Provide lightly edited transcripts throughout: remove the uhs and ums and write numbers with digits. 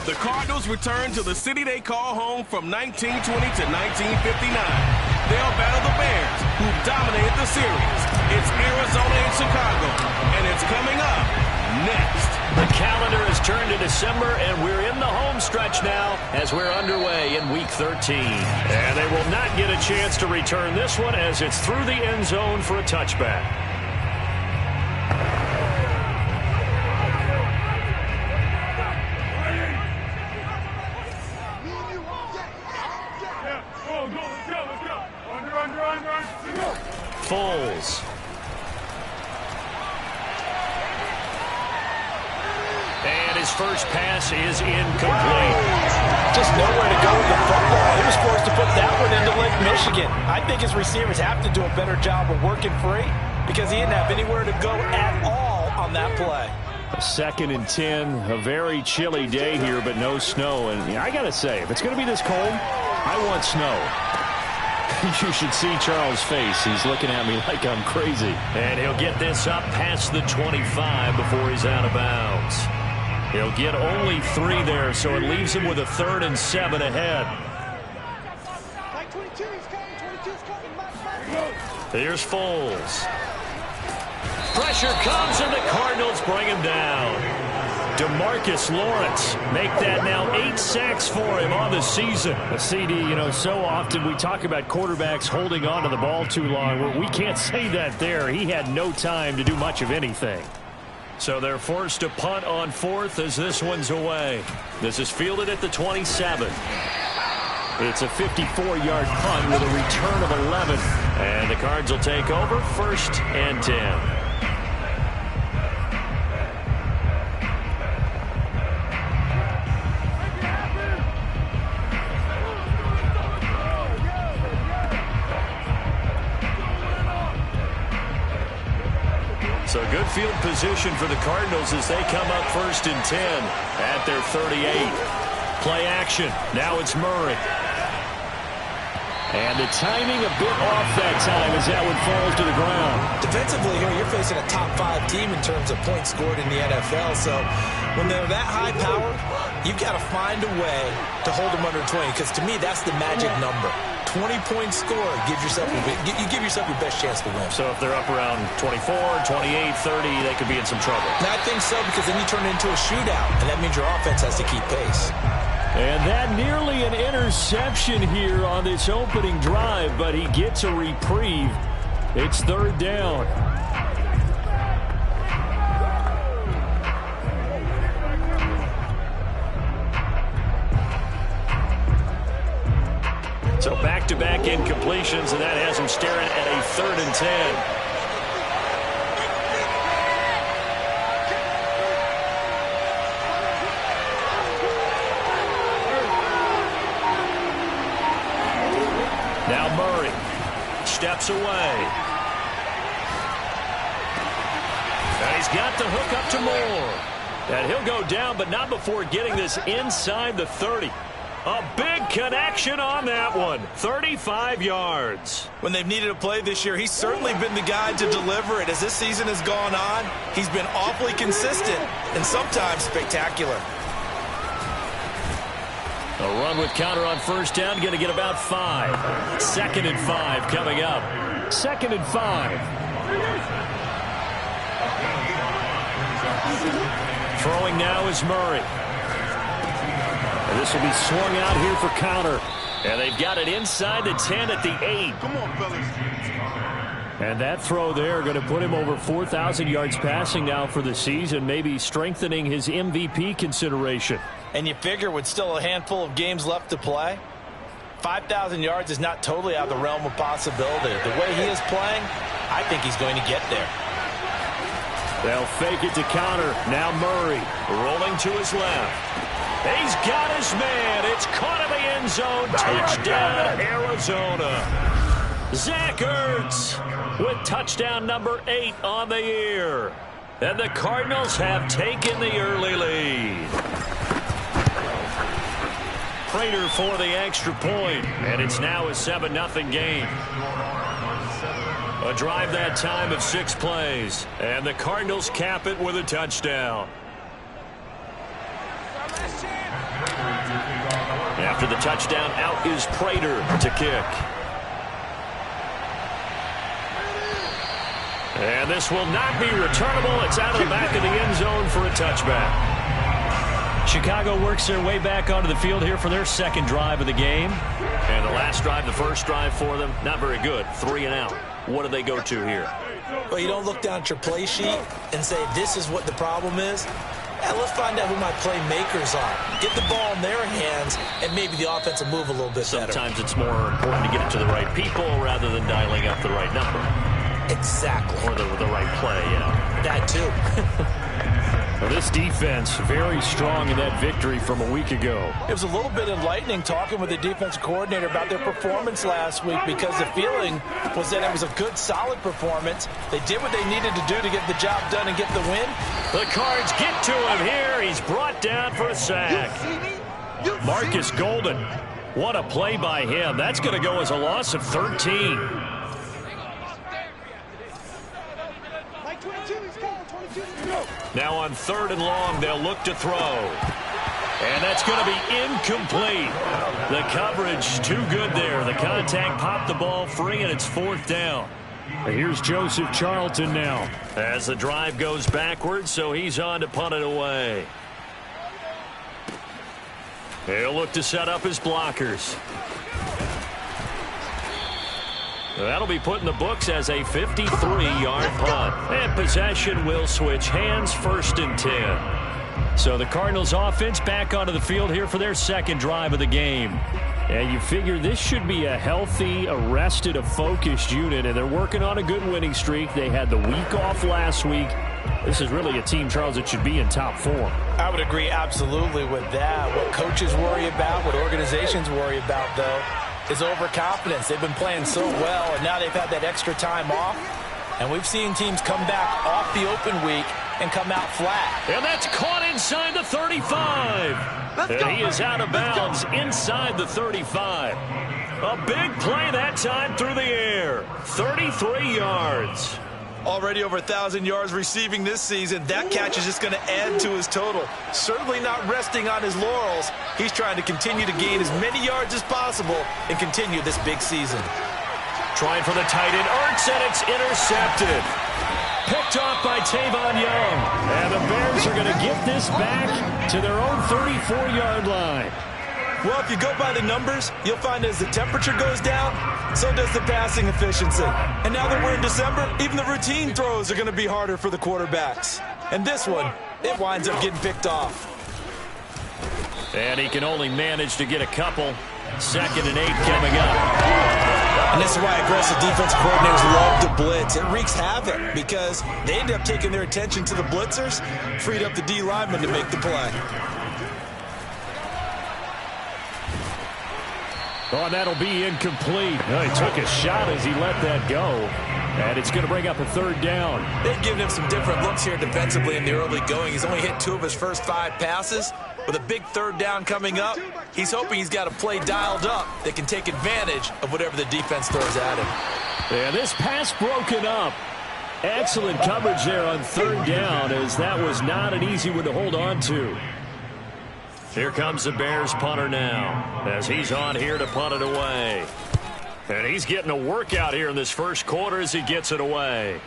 The Cardinals return to the city they call home from 1920 to 1959. They'll battle the Bears, who dominated the series. It's Arizona and Chicago, and it's coming up next. The calendar has turned to December, and we're in the home stretch now as we're underway in Week 13. And they will not get a chance to return this one as it's through the end zone for a touchback. Foles. And his first pass is incomplete. Just nowhere to go with the football. He was forced to put that one into Lake Michigan. I think his receivers have to do a better job of working free because he didn't have anywhere to go at all on that play. 2nd and 10, a very chilly day here, but no snow. And I got to say, if it's going to be this cold, I want snow. You should see Charles' face. He's looking at me like I'm crazy. And he'll get this up past the 25 before he's out of bounds. He'll get only 3 there, so it leaves him with a 3rd and 7 ahead. Here's Foles. Pressure comes, and the Cardinals bring him down. DeMarcus Lawrence make that now 8 sacks for him on the season. CD, you know, so often we talk about quarterbacks holding on to the ball too long. We can't say that there. He had no time to do much of anything. So they're forced to punt on 4th as this one's away. This is fielded at the 27. It's a 54-yard punt with a return of 11. And the Cards will take over 1st and 10. So good field position for the Cardinals as they come up 1st and 10 at their 38. Play action. Now it's Murray. And the timing a bit off that time as that one falls to the ground. Defensively here, you're facing a top 5 team in terms of points scored in the NFL. So when they're that high powered, you've got to find a way to hold them under 20. Because to me, that's the magic number. 20 points scored, you give yourself your best chance to win. So if they're up around 24, 28, 30, they could be in some trouble. And I think so, because then you turn it into a shootout, and that means your offense has to keep pace. And that nearly an interception here on this opening drive, but he gets a reprieve. It's 3rd down. So back-to-back incompletions, and that has him staring at a 3rd and 10. Now Murray steps away. And he's got the hook up to Moore. And he'll go down, but not before getting this inside the 30. A big connection on that one. 35 yards. When they've needed a play this year, he's certainly been the guy to deliver it. As this season has gone on, he's been awfully consistent and sometimes spectacular. A run with counter on 1st down, going to get about 5. 2nd and 5 coming up. 2nd and 5. Throwing now is Murray. And this will be swung out here for counter. And they've got it inside the 10 at the 8. Come on, fellas. And that throw there going to put him over 4,000 yards passing now for the season, maybe strengthening his MVP consideration. And you figure with still a handful of games left to play, 5,000 yards is not totally out of the realm of possibility. The way he is playing, I think he's going to get there. They'll fake it to counter. Now Murray rolling to his left. He's got his man. It's caught in the end zone. Touchdown, Arizona. Zach Ertz with touchdown number 8 on the year. And the Cardinals have taken the early lead. Prater for the extra point, and it's now a 7-0 game. A drive that time of 6 plays, and the Cardinals cap it with a touchdown. After the touchdown, out is Prater to kick. And this will not be returnable. It's out of the back of the end zone for a touchback. Chicago works their way back onto the field here for their second drive of the game. And the last drive, the first drive for them, not very good. 3 and out. What do they go to here? Well, you don't look down at your play sheet and say, this is what the problem is. Yeah, let's find out who my playmakers are. Get the ball in their hands, and maybe the offense will move a little bit better. Sometimes it's more important to get it to the right people rather than dialing up the right number. Exactly. Or the right play, yeah. That too. Well, this defense very strong in that victory from a week ago. It was a little bit enlightening talking with the defensive coordinator about their performance last week because the feeling was that it was a good, solid performance. They did what they needed to do to get the job done and get the win. The Cards get to him here. He's brought down for a sack. Marcus Golden. What a play by him. That's going to go as a loss of 13. Now on 3rd and long, they'll look to throw. And that's going to be incomplete. The coverage too good there. The contact popped the ball free, and it's 4th down. Here's Joseph Charlton now. As the drive goes backwards, so he's on to punt it away. He'll look to set up his blockers. That'll be put in the books as a 53-yard punt. And possession will switch hands, 1st and 10. So the Cardinals offense back onto the field here for their second drive of the game. And you figure this should be a healthy, arrested, a focused unit, and they're working on a good winning streak. They had the week off last week. This is really a team, Charles, that should be in top 4. I would agree absolutely with that. What coaches worry about, what organizations worry about, though, is overconfidence. They've been playing so well, and now they've had that extra time off. And we've seen teams come back off the open week and come out flat. And that's caught inside the 35. And he is out of bounds inside the 35. A big play that time through the air. 33 yards. Already over 1,000 yards receiving this season. That catch is just going to add to his total. Certainly not resting on his laurels. He's trying to continue to gain as many yards as possible and continue this big season. Trying for the tight end, Ertz, and it's intercepted. Picked off by Tavon Young. And the Bears are going to get this back to their own 34-yard line. Well, if you go by the numbers, you'll find as the temperature goes down, so does the passing efficiency. And now that we're in December, even the routine throws are going to be harder for the quarterbacks. And this one, it winds up getting picked off. And he can only manage to get a couple. 2nd and 8 coming up. And this is why aggressive defense coordinators love to blitz. It wreaks havoc because they end up taking their attention to the blitzers, freed up the D lineman to make the play. Oh, and that'll be incomplete. Oh, he took a shot as he let that go. And it's going to bring up a 3rd down. They've given him some different looks here defensively in the early going. He's only hit 2 of his first 5 passes. With a big 3rd down coming up, he's hoping he's got a play dialed up that can take advantage of whatever the defense throws at him. Yeah, this pass broken up. Excellent coverage there on 3rd down, as that was not an easy one to hold on to. Here comes the Bears punter now, as he's on here to punt it away. And he's getting a workout here in this first quarter as he gets it away.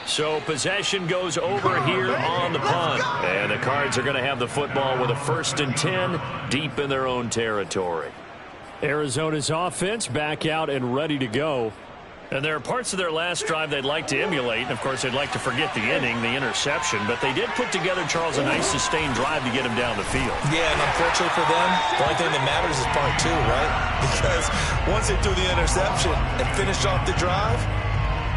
So possession goes over here on the punt. And the Cards are going to have the football with a 1st and 10 deep in their own territory. Arizona's offense back out and ready to go. And there are parts of their last drive they'd like to emulate. And, of course, they'd like to forget the inning, the interception. But they did put together, Charles, a nice sustained drive to get him down the field. Yeah, and unfortunately for them, the only thing that matters is part 2, right? Because once they threw the interception and finished off the drive,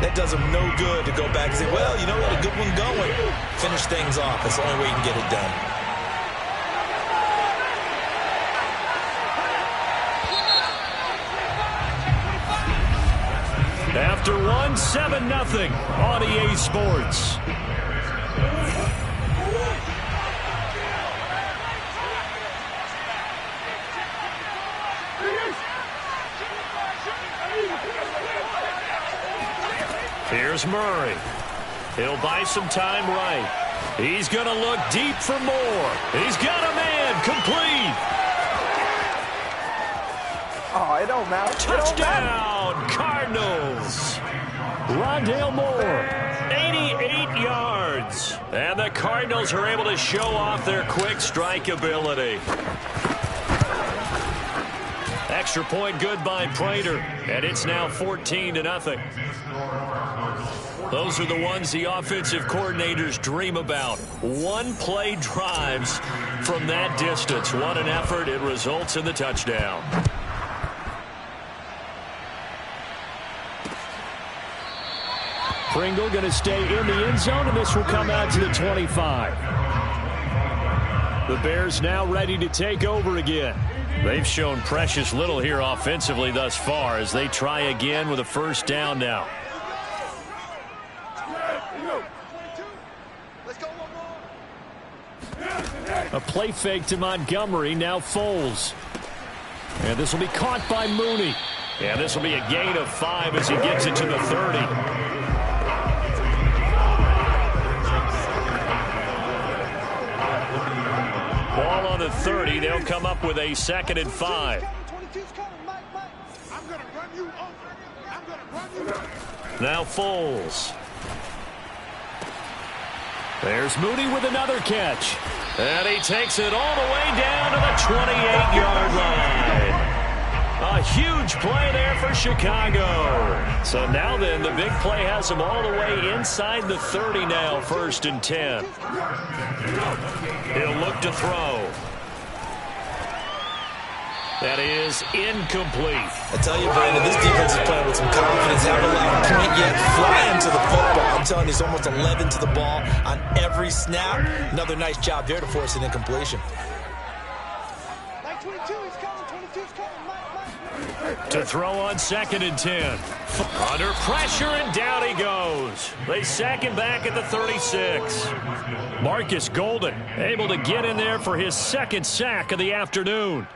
that does them no good to go back and say, well, you know, we had a good one going. Finish things off. That's the only way you can get it done. After 7-0 on EA Sports. Here's Murray. He'll buy some time right. He's going to look deep for more. He's got a man complete. Oh, it don't matter. Touchdown, Cardinals. Rondale Moore, 88 yards. And the Cardinals are able to show off their quick strike ability. Extra point good by Prater, and it's now 14-0. Those are the ones the offensive coordinators dream about. One-play drives from that distance. What an effort. It results in the touchdown. Pringle going to stay in the end zone, and this will come out to the 25. The Bears now ready to take over again. They've shown precious little here offensively thus far as they try again with a first down now. A play fake to Montgomery, now Foles. And this will be caught by Mooney. And this will be a gain of 5 as he gets it to the 30. Ball on the 30. They'll come up with a 2nd and 5. Now Foles. There's Mooney with another catch. And he takes it all the way down to the 28-yard line. A huge play there for Chicago. So now then, the big play has them all the way inside the 30 now, 1st and 10. He'll look to throw. That is incomplete. I tell you, Brandon, this defense is playing with some confidence. They haven't allowed a point yet. Flying to the football. I'm telling you, it's almost 11 to the ball on every snap. Another nice job there to force an incompletion. To throw on 2nd and 10. Under pressure, and down he goes. They sack him back at the 36. Marcus Golden able to get in there for his 2nd sack of the afternoon.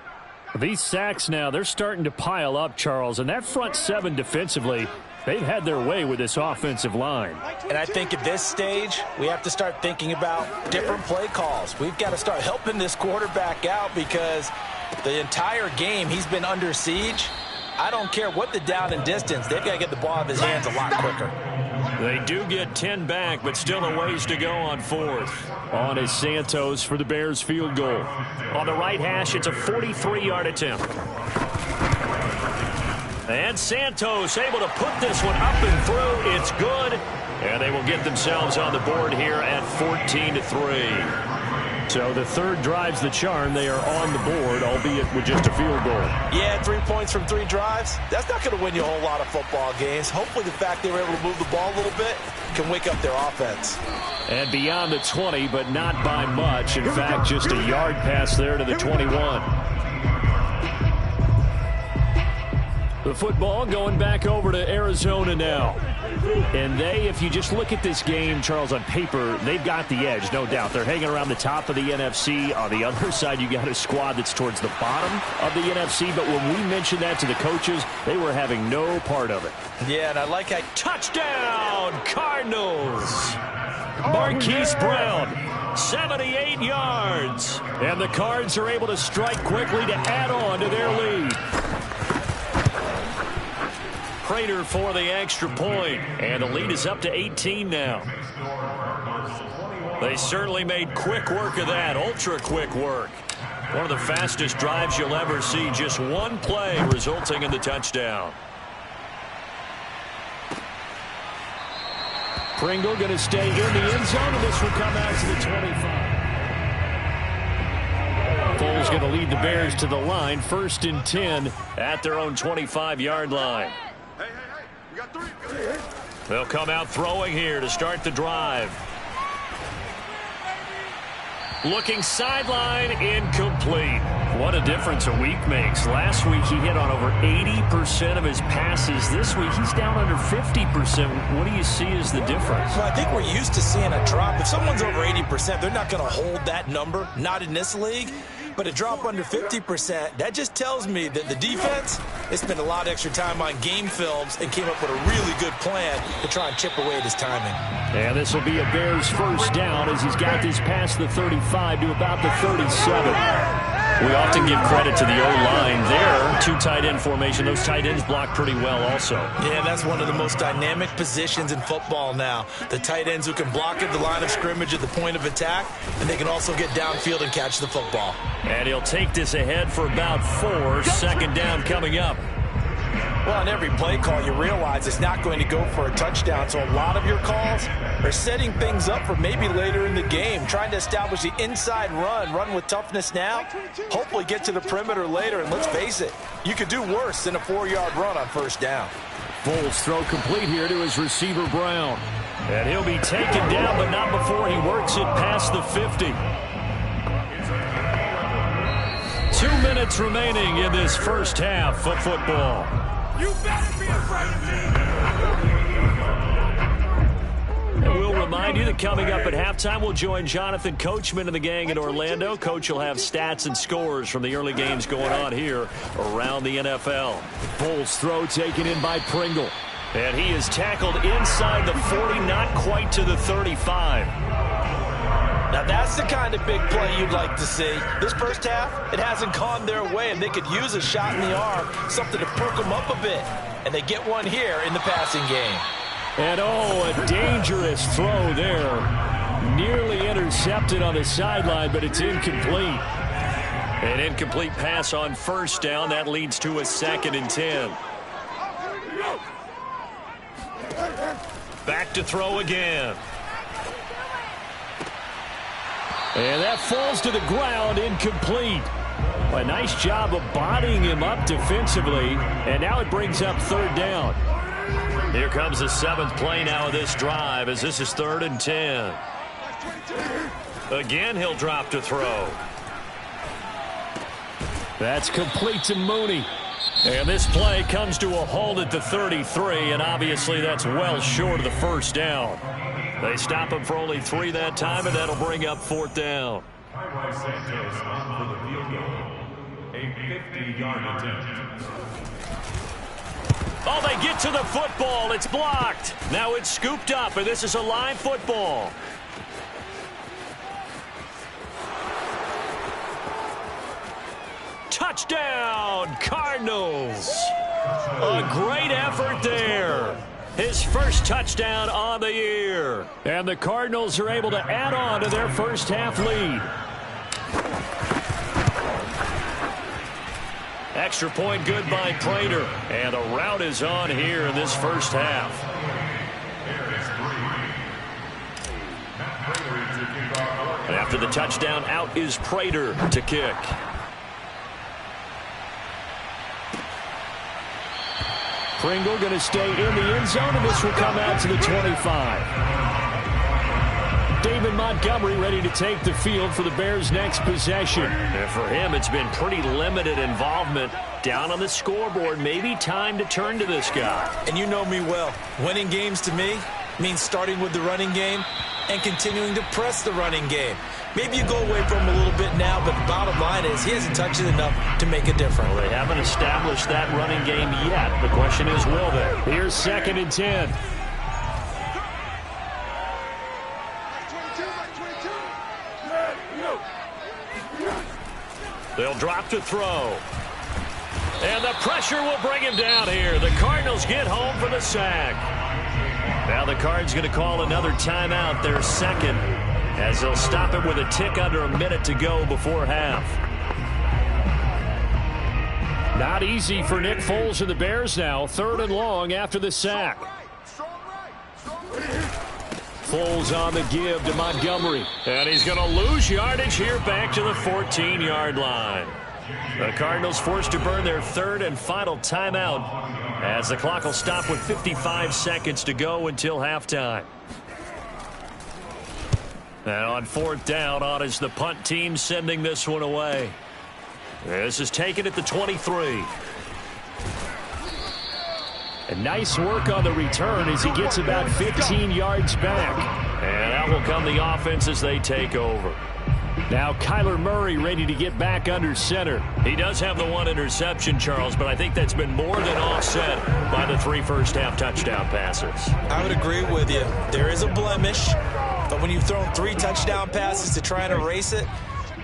These sacks now, they're starting to pile up, Charles, and that front 7 defensively, they've had their way with this offensive line. And I think at this stage, we have to start thinking about different play calls. We've got to start helping this quarterback out because the entire game he's been under siege. I don't care what the down and distance, they've got to get the ball out of his hands a lot quicker. They do get 10 back, but still a ways to go on 4th. On is Santos for the Bears field goal. On the right hash, it's a 43-yard attempt. And Santos able to put this one up and through. It's good. And they will get themselves on the board here at 14-3. So the 3rd drive's the charm. They are on the board, albeit with just a field goal. Yeah, 3 points from 3 drives. That's not going to win you a whole lot of football games. Hopefully the fact they were able to move the ball a little bit can wake up their offense. And beyond the 20, but not by much. In fact, just a yard pass there to the 21. The football going back over to Arizona now. And they, if you just look at this game, Charles, on paper, they've got the edge, no doubt. They're hanging around the top of the NFC. On the other side, you got a squad that's towards the bottom of the NFC. But when we mentioned that to the coaches, they were having no part of it. Yeah, and I like how... Touchdown, Cardinals! Marquise Brown, 78 yards. And the Cards are able to strike quickly to add on to their lead. Prater for the extra point, and the lead is up to 18 now. They certainly made quick work of that, ultra quick work. One of the fastest drives you'll ever see, just one play resulting in the touchdown. Pringle going to stay in the end zone, and this will come out to the 25. Foles going to lead the Bears to the line, 1st and 10 at their own 25-yard line. They'll come out throwing here to start the drive. Looking sideline, incomplete. What a difference a week makes. Last week he hit on over 80% of his passes. This week he's down under 50%. What do you see as the difference? Well, I think we're used to seeing a drop. If someone's over 80%, they're not going to hold that number. Not in this league. But a drop under 50%, that just tells me that the defense, they spent a lot of extra time on game films and came up with a really good plan to try and chip away at his timing. And this will be a Bears first down as he's got this past the 35 to about the 37. We often give credit to the O-line there. Two tight end formation. Those tight ends block pretty well also. Yeah, that's one of the most dynamic positions in football now. The tight ends who can block at the line of scrimmage at the point of attack, and they can also get downfield and catch the football. And he'll take this ahead for about 4. Second down coming up. Well, on every play call, you realize it's not going to go for a touchdown, so a lot of your calls are setting things up for maybe later in the game, trying to establish the inside run with toughness now, hopefully get to the perimeter later, and let's face it, you could do worse than a 4-yard run on first down. Foles throw complete here to his receiver, Brown. And he'll be taken down, but not before he works it past the 50. 2 minutes remaining in this first half of football. You better be afraid of me. And we'll remind you that coming up at halftime, we'll join Jonathan Coachman and the gang in Orlando. Coach will have stats and scores from the early games going on here around the NFL. Foles throw taken in by Pringle. And he is tackled inside the 40, not quite to the 35. Now, that's the kind of big play you'd like to see. This first half, it hasn't gone their way, and they could use a shot in the arm, something to perk them up a bit. And they get one here in the passing game. And, a dangerous throw there. Nearly intercepted on the sideline, but it's incomplete. An incomplete pass on first down. That leads to a 2nd and 10. Back to throw again. And that falls to the ground, incomplete. A nice job of bodying him up defensively, and now it brings up 3rd down. Here comes the 7th play now of this drive as this is 3rd and 10. Again, he'll drop to throw. That's complete to Mooney. And this play comes to a halt at the 33, and obviously that's well short of the first down. They stop him for only 3 that time, and that'll bring up 4th down. Santos on for the field goal. A 50-yard attempt. Oh, they get to the football. It's blocked. Now it's scooped up, and this is a live football. Touchdown, Cardinals. A great effort there. His first touchdown on the year. And the Cardinals are able to add on to their first half lead. Extra point good by Prater. And the route is on here in this first half. And after the touchdown, out is Prater to kick. Pringle going to stay in the end zone, and this will come out to the 25. David Montgomery ready to take the field for the Bears' next possession. And for him, it's been pretty limited involvement. Down on the scoreboard, maybe time to turn to this guy. And you know me well. Winning games to me means starting with the running game and continuing to press the running game. Maybe you go away from him a little bit now, but the bottom line is he hasn't touched it enough to make a difference. Well, they haven't established that running game yet. The question is, will they? Here's 2nd and 10. They'll drop to throw. And the pressure will bring him down here. The Cardinals get home for the sack. Now the Cards going to call another timeout, their 2nd, as they'll stop it with a tick under a minute to go before half. Not easy for Nick Foles and the Bears now. 3rd and long after the sack. Foles on the give to Montgomery. And he's going to lose yardage here back to the 14-yard line. The Cardinals forced to burn their 3rd and final timeout as the clock will stop with 55 seconds to go until halftime. And on 4th down, on is the punt team sending this one away. This is taken at the 23. And nice work on the return as he gets about 15 yards back. And out will come the offense as they take over. Now Kyler Murray ready to get back under center. He does have the one interception, Charles, but I think that's been more than offset by the 3 first-half touchdown passes. I would agree with you. There is a blemish, but when you've thrown 3 touchdown passes to try and erase it,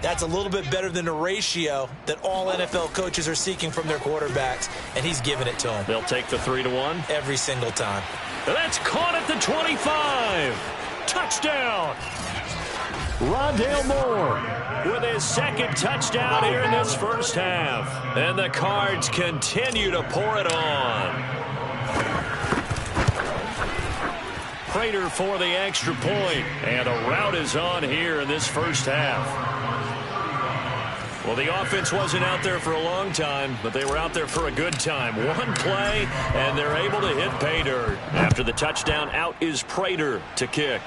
that's a little bit better than the ratio that all NFL coaches are seeking from their quarterbacks, and he's giving it to them. They'll take the 3-1 every single time. That's caught at the 25. Touchdown. Rondale Moore with his second touchdown here in this first half. And the Cards continue to pour it on. Prater for the extra point. And a rout is on here in this first half. Well, the offense wasn't out there for a long time, but they were out there for a good time. One play, and they're able to hit pay dirt. After the touchdown, out is Prater to kick.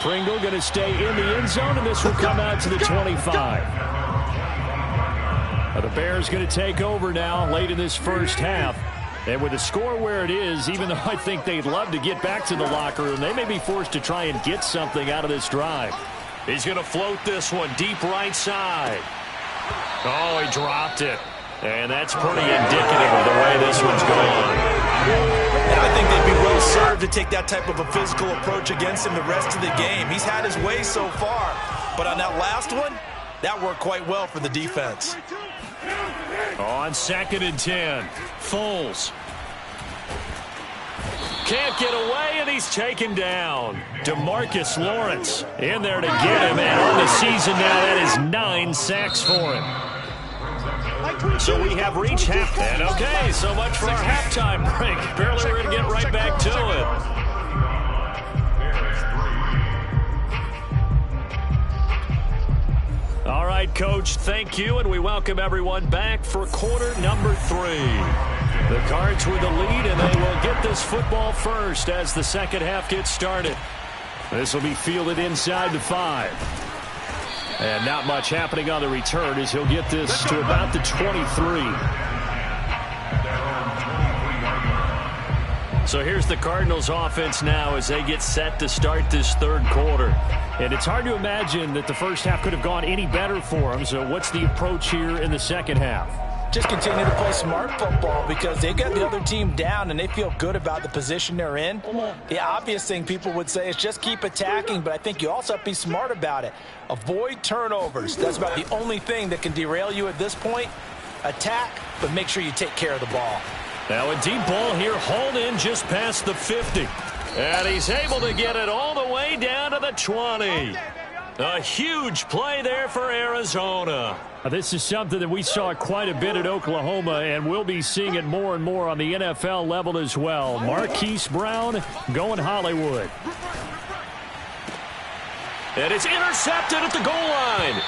Pringle going to stay in the end zone, and this will come out to the 25. The Bears going to take over now late in this first half. And with the score where it is, even though I think they'd love to get back to the locker room, they may be forced to try and get something out of this drive. He's going to float this one deep right side. Oh, he dropped it. And that's pretty indicative of the way this one's gone. And I think they'd be well served to take that type of a physical approach against him the rest of the game. He's had his way so far, but on that last one, that worked quite well for the defense. On 2nd and 10, Foles. Can't get away, and he's taken down. DeMarcus Lawrence in there to get him, and on the season now, that is 9 sacks for him. So we have reached half. And okay, so much for our halftime break. Barely we're going to get right back to it. All right, Coach, thank you, and we welcome everyone back for quarter number 3. The Cards with the lead, and they will get this football first as the second half gets started. This will be fielded inside the 5. And not much happening on the return as he'll get this to about the 23. So here's the Cardinals offense now as they get set to start this third quarter. And it's hard to imagine that the first half could have gone any better for them. So what's the approach here in the second half? Just continue to play smart football because they got the other team down and they feel good about the position they're in. The obvious thing people would say is just keep attacking, but I think you also have to be smart about it. Avoid turnovers. That's about the only thing that can derail you at this point. Attack, but make sure you take care of the ball. Now a deep ball here, hauled in just past the 50. And he's able to get it all the way down to the 20. A huge play there for Arizona. This is something that we saw quite a bit at Oklahoma, and we'll be seeing it more and more on the NFL level as well. Marquise Brown going Hollywood. And it's intercepted at the goal line.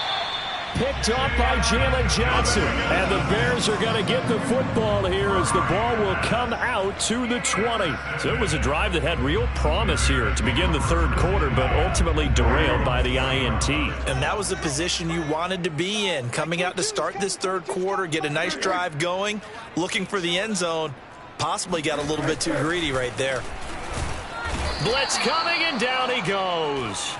Picked off by Jalen Johnson. And the Bears are going to get the football here as the ball will come out to the 20. So it was a drive that had real promise here to begin the third quarter, but ultimately derailed by the INT. And that was the position you wanted to be in. Coming out to start this third quarter, get a nice drive going, looking for the end zone. Possibly got a little bit too greedy right there. Blitz coming, and down he goes.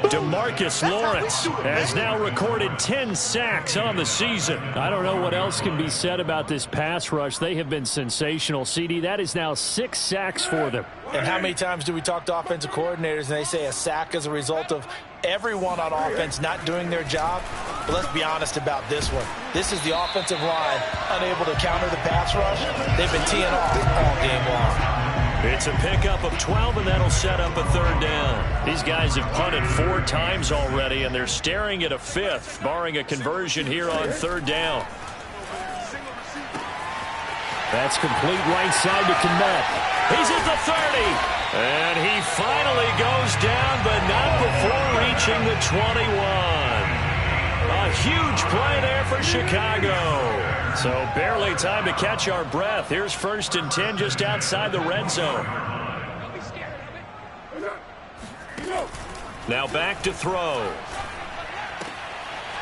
DeMarcus Lawrence has now recorded 10 sacks on the season. I don't know what else can be said about this pass rush. They have been sensational, CD. That is now 6 sacks for them. And how many times do we talk to offensive coordinators and they say a sack is a result of everyone on offense not doing their job? But let's be honest about this one. This is the offensive line unable to counter the pass rush. They've been teeing off all game long. It's a pickup of 12, and that'll set up a third down. These guys have punted 4 times already, and they're staring at a 5th, barring a conversion here on third down. That's complete right side to Kmet. He's at the 30, and he finally goes down, but not before reaching the 21. A huge play there for Chicago. So barely time to catch our breath. Here's 1st and 10 just outside the red zone. Now back to throw.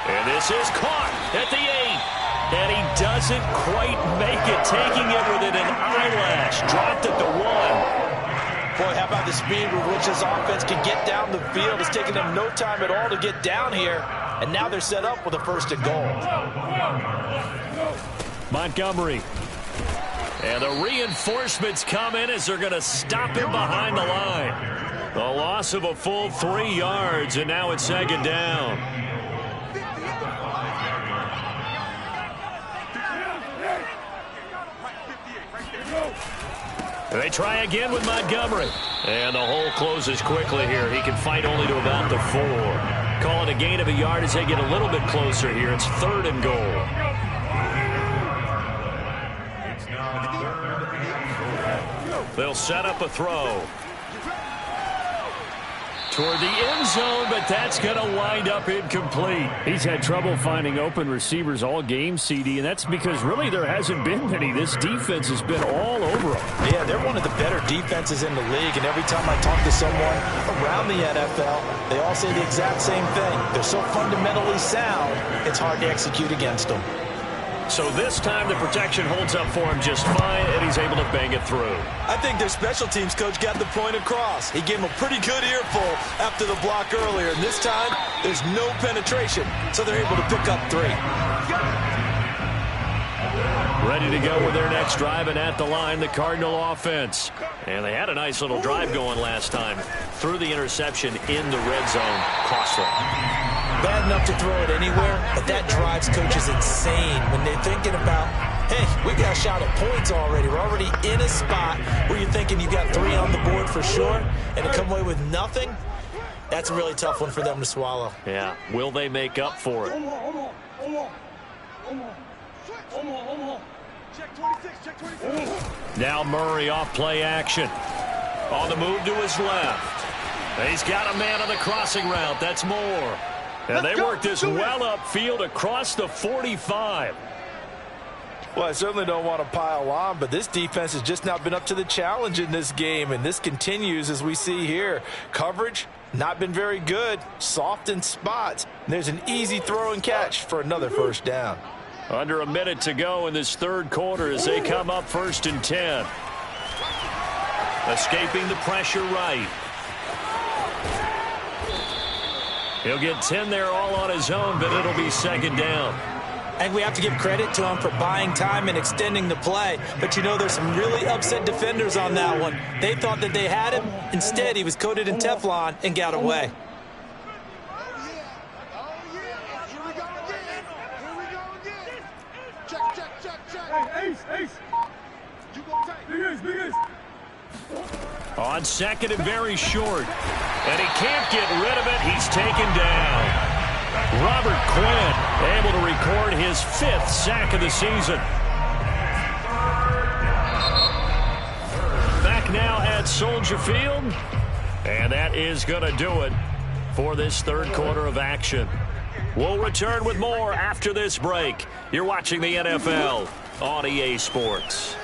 And this is caught at the 8. And he doesn't quite make it, taking it within an eyelash. Dropped at the 1. Boy, how about the speed with which this offense can get down the field. It's taking them no time at all to get down here. And now they're set up with a 1st and goal. Montgomery. And the reinforcements come in as they're going to stop him behind the line. A loss of a full 3 yards, and now it's 2nd down. They try again with Montgomery. And the hole closes quickly here. He can fight only to about the 4. Call it a gain of a yard as they get a little bit closer here. It's 3rd and goal. They'll set up a throw toward the end zone, but that's going to wind up incomplete. He's had trouble finding open receivers all game, CD, and that's because really there hasn't been many. This defense has been all over them. Yeah, they're one of the better defenses in the league, and every time I talk to someone around the NFL, they all say the exact same thing. They're so fundamentally sound, it's hard to execute against them. So this time the protection holds up for him just fine, and he's able to bang it through. I think their special teams coach got the point across. He gave him a pretty good earful after the block earlier, and this time there's no penetration, so they're able to pick up 3. Ready to go with their next drive, and at the line, the Cardinal offense. And they had a nice little drive going last time. Threw the interception in the red zone. Costly. Bad enough to throw it anywhere, but that drives coaches insane when they're thinking about, hey, we got a shot at points already. We're already in a spot where you're thinking you got 3 on the board for sure, and to come away with nothing, that's a really tough one for them to swallow. Yeah. Will they make up for it? Now Murray off play action. On the move to his left. He's got a man on the crossing route. That's Moore. And they work this well upfield across the 45. Well, I certainly don't want to pile on, but this defense has just not been up to the challenge in this game, and this continues as we see here. Coverage, not been very good. Soft in spots. And there's an easy throw and catch for another 1st down. Under a minute to go in this 3rd quarter as they come up 1st and 10. Escaping the pressure right. He'll get 10 there all on his own, but it'll be 2nd down. And we have to give credit to him for buying time and extending the play. But you know, there's some really upset defenders on that one. They thought that they had him. Instead, he was coated in Teflon and got away. On 2nd and very short. And he can't get rid of it. He's taken down. Robert Quinn able to record his 5th sack of the season. Back now at Soldier Field. And that is going to do it for this 3rd quarter of action. We'll return with more after this break. You're watching the NFL on EA Sports.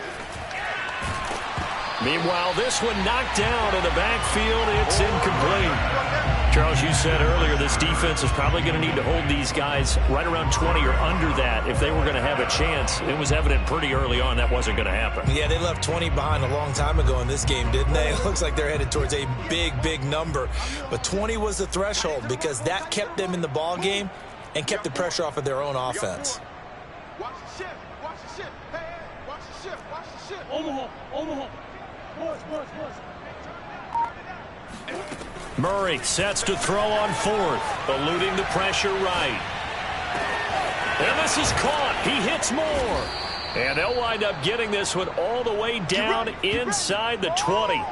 Meanwhile, this one knocked down in the backfield. It's incomplete. Charles, you said earlier this defense is probably going to need to hold these guys right around 20 or under that if they were going to have a chance. It was evident pretty early on that wasn't going to happen. Yeah, they left 20 behind a long time ago in this game, didn't they? It looks like they're headed towards a big number. But 20 was the threshold because that kept them in the ball game and kept the pressure off of their own offense. Watch the shift. Watch the shift. Hey, watch the shift. Watch the shift. Omaha. Murray sets to throw on 4th, eluding the pressure right. And this is caught. He hits Moore. And they'll wind up getting this one all the way down inside the 20.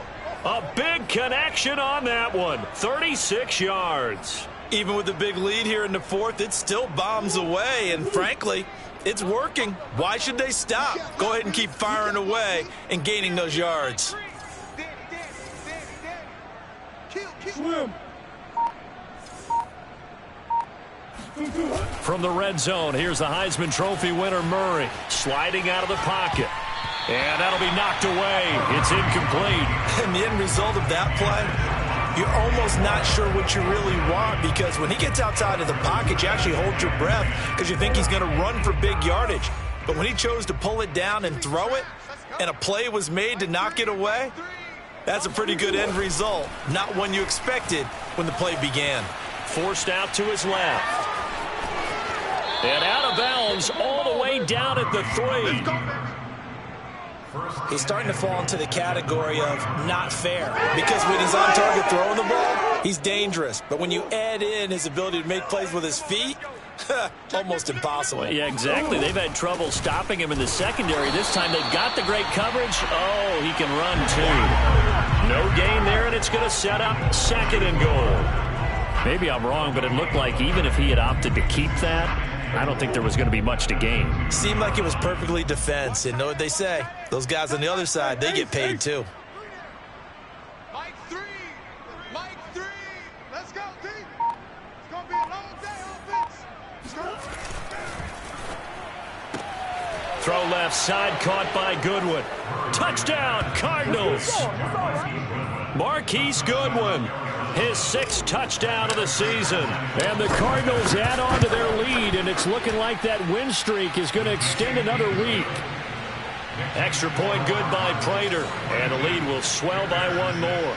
A big connection on that one. 36 yards. Even with the big lead here in the 4th, it still bombs away. And frankly, it's working. Why should they stop? Go ahead and keep firing away and gaining those yards. From the red zone, here's the Heisman Trophy winner, Murray, sliding out of the pocket. And that'll be knocked away. It's incomplete. And the end result of that play, you're almost not sure what you really want because when he gets outside of the pocket, you actually hold your breath because you think he's going to run for big yardage. But when he chose to pull it down and throw it, and a play was made to knock it away, That's a pretty good end result. Not one you expected when the play began. Forced out to his left. And out of bounds all the way down at the 3. He's starting to fall into the category of not fair, because when he's on target throwing the ball, he's dangerous. But when you add in his ability to make plays with his feet, almost impossible. Yeah, exactly. They've had trouble stopping him in the secondary. This time they've got the great coverage. Oh, he can run too. No gain there, and it's going to set up 2nd and goal. Maybe I'm wrong, but it looked like even if he had opted to keep that, I don't think there was going to be much to gain. Seemed like it was perfectly defense. And know what they say? Those guys on the other side, they get paid too. Mike 3. Mike 3. Let's go, D. It's going to be a long day, offense. Let's go. Throw left side, caught by Goodwin. Touchdown, Cardinals. Marquise Goodwin, his 6th touchdown of the season. And the Cardinals add on to their lead, and it's looking like that win streak is going to extend another week. Extra point good by Prater, and the lead will swell by 1 more.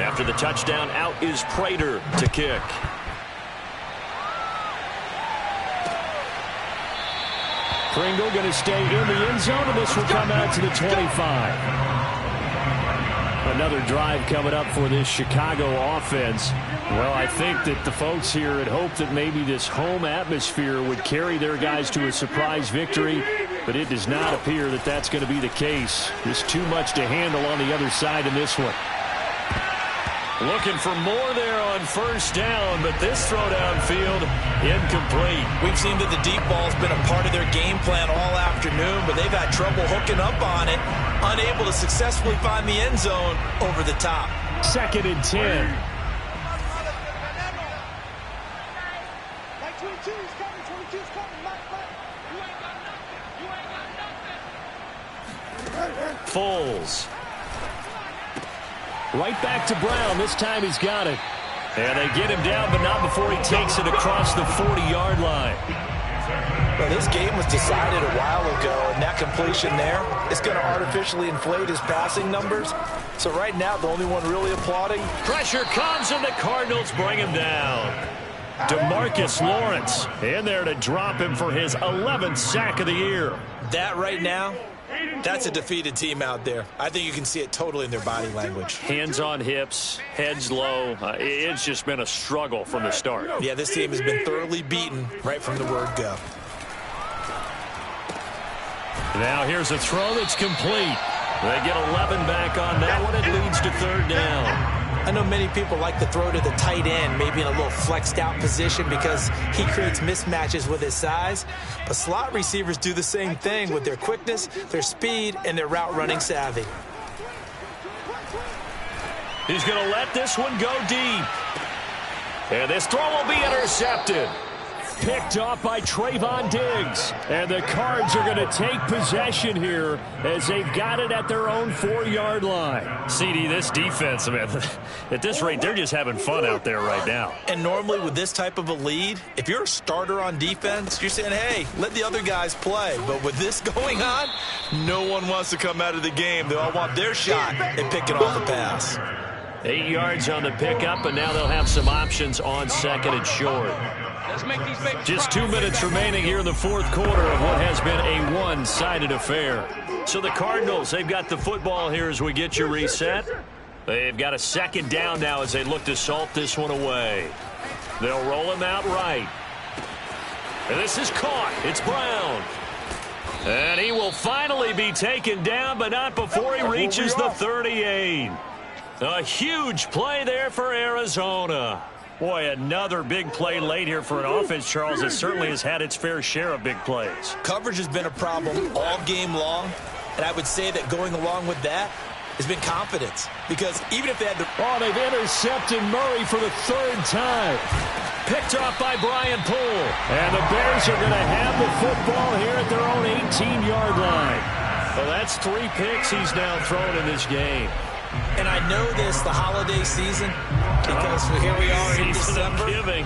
After the touchdown, out is Prater to kick. Pringle going to stay in the end zone, and this will come out to the 25. Another drive coming up for this Chicago offense. Well, I think that the folks here had hoped that maybe this home atmosphere would carry their guys to a surprise victory, but it does not appear that that's going to be the case. There's too much to handle on the other side in this one. Looking for more there on 1st down, but this throw downfield incomplete. We've seen that the deep ball's been a part of their game plan all afternoon, but they've had trouble hooking up on it, unable to successfully find the end zone over the top. 2nd and 10. Mike 22 is coming. 22 is coming. Mike. You ain't got nothing. You ain't got nothing. Foles. Right back to Brown. This time he's got it. And they get him down, but not before he takes it across the 40-yard line. Well, this game was decided a while ago, and that completion there is going to artificially inflate his passing numbers. So right now, the only one really applauding. Pressure comes, and the Cardinals bring him down. DeMarcus Lawrence in there to drop him for his 11th sack of the year. That right now, that's a defeated team out there. I think you can see it totally in their body language. Hands on hips, heads low. It's just been a struggle from the start. Yeah, this team has been thoroughly beaten right from the word go. Now here's a throw that's complete. They get 11 back on that one. It leads to 3rd down. I know many people like to throw to the tight end, maybe in a little flexed out position because he creates mismatches with his size. But slot receivers do the same thing with their quickness, their speed, and their route running savvy. He's going to let this one go deep. And this throw will be intercepted. Picked off by Trayvon Diggs. And the Cards are going to take possession here as they've got it at their own 4-yard line. CD, this defense, man, at this rate, they're just having fun out there right now. And normally with this type of a lead, if you're a starter on defense, you're saying, hey, let the other guys play. But with this going on, no one wants to come out of the game. They all want their shot at picking off the pass. 8 yards on the pickup, and now they'll have some options on 2nd and short. Just 2 minutes remaining here in the 4th quarter of what has been a one-sided affair. So the Cardinals, they've got the football here as we get you reset. They've got a 2nd down now as they look to salt this one away. They'll roll him out right. And this is caught. It's Brown. And he will finally be taken down, but not before he reaches the 38. A huge play there for Arizona. Boy, another big play late here for an offense, Charles, that certainly has had its fair share of big plays. Coverage has been a problem all game long, and I would say that going along with that has been confidence. Because even if they had the... Oh, they've intercepted Murray for the 3rd time. Picked off by Brian Poole. And the Bears are going to have the football here at their own 18-yard line. Well, that's 3 picks he's now thrown in this game. And I know this, the holiday season, because here we are in December,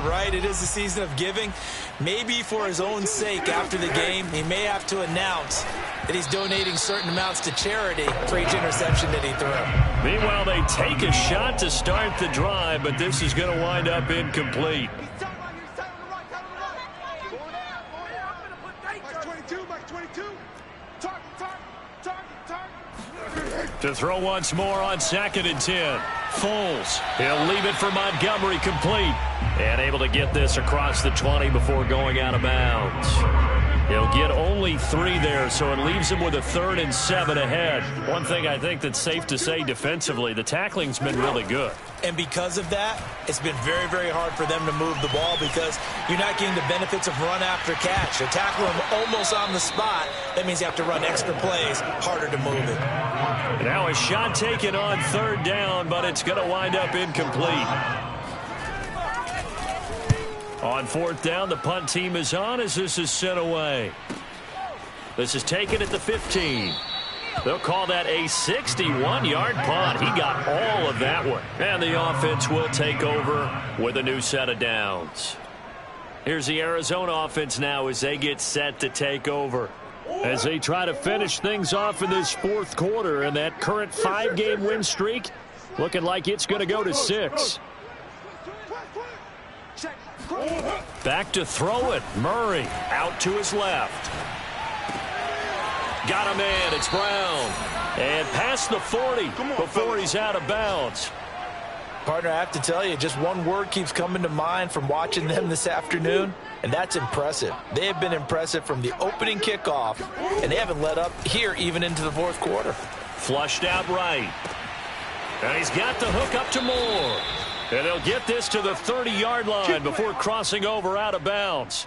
right? It is the season of giving. Maybe for his own sake after the game, he may have to announce that he's donating certain amounts to charity for each interception that he threw. Meanwhile, they take a shot to start the drive, but this is going to wind up incomplete. To throw once more on 2nd and 10. Foles. He'll leave it for Montgomery, complete. And able to get this across the 20 before going out of bounds. He'll get only 3 there, so it leaves him with a 3rd and 7 ahead. One thing I think that's safe to say defensively, the tackling's been really good. And because of that, it's been very, very hard for them to move the ball because you're not getting the benefits of run after catch. They tackle him almost on the spot. That means you have to run extra plays, harder to move it. Now a shot taken on 3rd down, but it's going to wind up incomplete. On 4th down, the punt team is on as this is sent away. This is taken at the 15. They'll call that a 61-yard punt. He got all of that one. And the offense will take over with a new set of downs. Here's the Arizona offense now as they get set to take over. As they try to finish things off in this 4th quarter, and that current 5-game win streak looking like it's going to go to 6. Back to throw it. Murray out to his left. Got a man. It's Brown. And past the 40 before he's out of bounds. Partner, I have to tell you, just one word keeps coming to mind from watching them this afternoon, and that's impressive. They have been impressive from the opening kickoff, and they haven't let up here even into the 4th quarter. Flushed out right. And he's got the hook up to Moore. And they'll get this to the 30-yard line before crossing over out of bounds.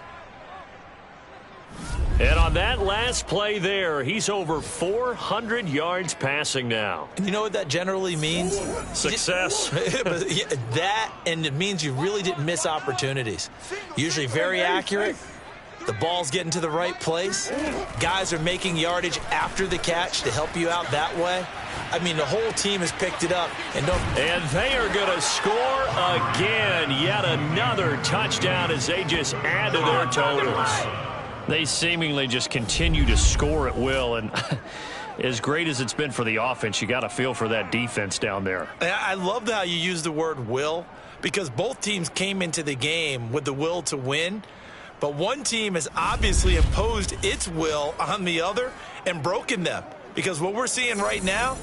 And on that last play there, he's over 400 yards passing now. And you know what that generally means? Success. That, and it means you really didn't miss opportunities. Usually very accurate. The ball's getting to the right place. Guys are making yardage after the catch to help you out that way. I mean, the whole team has picked it up. And they are going to score again. Yet another touchdown as they just add to their totals. They seemingly just continue to score at will. And as great as it's been for the offense, you got to feel for that defense down there. I love how you use the word will, because both teams came into the game with the will to win. But one team has obviously imposed its will on the other and broken them. Because what we're seeing right now,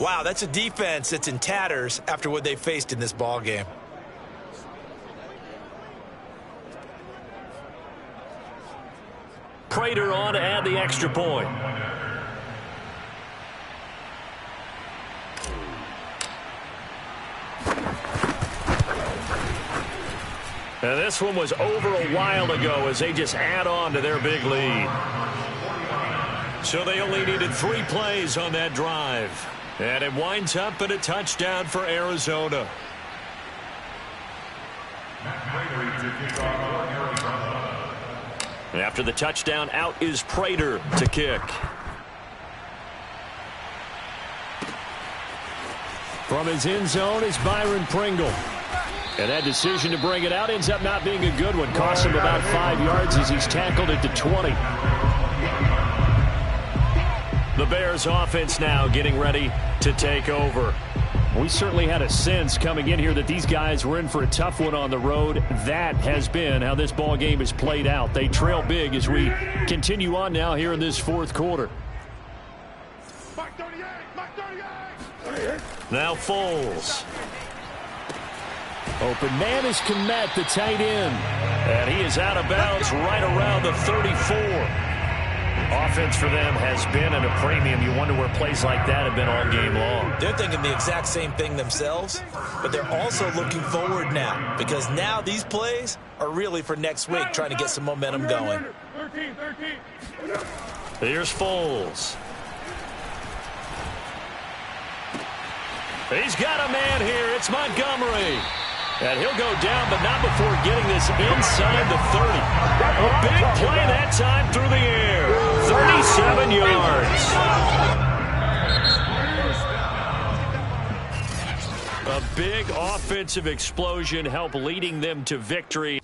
wow, that's a defense that's in tatters after what they faced in this ball game. Prater on to add the extra point. And this one was over a while ago as they just add on to their big lead. So they only needed 3 plays on that drive. And it winds up in a touchdown for Arizona. After the touchdown, out is Prater to kick. From his end zone is Byron Pringle. And that decision to bring it out ends up not being a good one. Costs him about 5 yards as he's tackled at the 20. The Bears offense now getting ready to take over. We certainly had a sense coming in here that these guys were in for a tough one on the road. That has been how this ball game has played out. They trail big as we continue on now here in this 4th quarter. Now Foles. Open man is Kmet, the tight end. And he is out of bounds right around the 34. Offense for them has been at a premium. You wonder where plays like that have been all game long. They're thinking the exact same thing themselves, but they're also looking forward now, because now these plays are really for next week, trying to get some momentum going. Here's Foles. He's got a man here. It's Montgomery. And he'll go down, but not before getting this inside the 30. A big play that time through the air. 37 yards. A big offensive explosion helped leading them to victory.